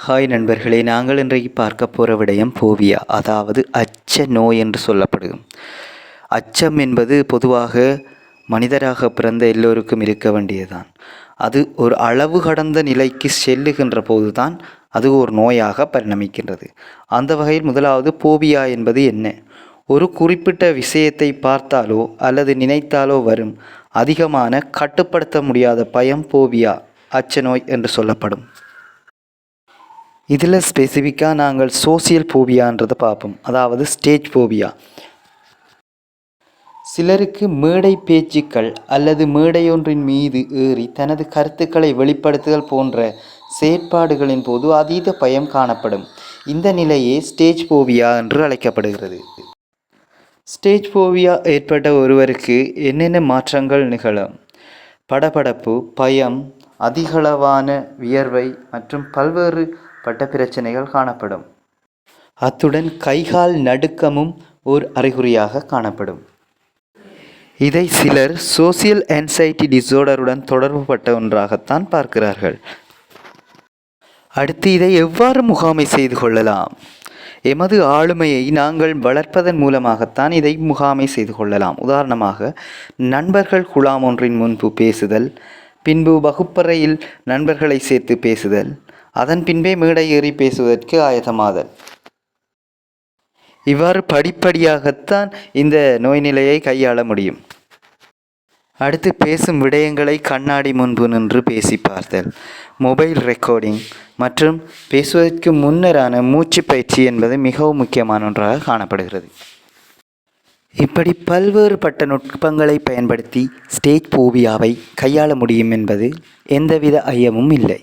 Hi நண்பர்களே, நாங்கள் இன்றைக்கு பார்க்க போகிற விடயம் போவியா, அதாவது அச்ச நோய் என்று சொல்லப்படும். அச்சம் என்பது பொதுவாக மனிதராக பிறந்த எல்லோருக்கும் இருக்க வேண்டியதுதான். அது ஒரு அளவு கடந்த நிலைக்கு செல்லுகின்ற போதுதான் அது ஒரு நோயாக பரிணமிக்கின்றது. அந்த வகையில் முதலாவது போவியா என்பது என்ன? ஒரு குறிப்பிட்ட விஷயத்தை பார்த்தாலோ அல்லது நினைத்தாலோ வரும் அதிகமான கட்டுப்படுத்த முடியாத பயம் போவியா, அச்ச நோய் என்று சொல்லப்படும். இதில் ஸ்பெசிஃபிக்காக நாங்கள் சோசியல் போபியான்றதை பார்ப்போம், அதாவது ஸ்டேஜ் போபியா. சிலருக்கு மேடை பேச்சுக்கள் அல்லது மேடையொன்றின் மீது ஏறி தனது கருத்துக்களை வெளிப்படுத்துதல் போன்ற செயற்பாடுகளின் போது அதீத பயம் காணப்படும். இந்த நிலையே ஸ்டேஜ் போபியா என்று அழைக்கப்படுகிறது. ஸ்டேஜ் போபியா ஏற்பட்ட ஒருவருக்கு என்னென்ன மாற்றங்கள் நிகழும்? படபடப்பு, பயம், அதிகளவான வியர்வை மற்றும் பல்வேறு பட்ட பிரச்சனைகள் காணப்படும். அத்துடன் கைகால் நடுக்கமும் ஓர் அறிகுறியாக காணப்படும். இதை சிலர் சோசியல் ஆன்சைட்டி டிஸார்டருடன் தொடர்புபட்ட ஒன்றாகத்தான் பார்க்கிறார்கள். அடுத்து இதை எவ்வாறு முகாமை செய்து கொள்ளலாம்? எமது ஆளுமையை நாங்கள் வளர்ப்பதன் மூலமாகத்தான் இதை முகாமை செய்து கொள்ளலாம். உதாரணமாக, நண்பர்கள் குழாம் ஒன்றின் முன்பு பேசுதல், பின்பு வகுப்பறையில் நண்பர்களை சேர்த்து பேசுதல், அதன் பின்பே மேடை ஏறி பேசுவதற்கு ஆயத்தமாதல். இவ்வாறு படிப்படியாகத்தான் இந்த நோய் நிலையை கையாள முடியும். அடுத்து பேசும் விடயங்களை கண்ணாடி முன்பு நின்று பேசி பார்த்தல், மொபைல் ரெக்கார்டிங் மற்றும் பேசுவதற்கு முன்னரான மூச்சு பயிற்சி என்பது மிகவும் முக்கியமான ஒன்றாக காணப்படுகிறது. இப்படி பல்வேறுபட்ட நுட்பங்களை பயன்படுத்தி ஸ்டேஜ் போபியாவை கையாள முடியும் என்பது எந்தவித ஐயமும் இல்லை.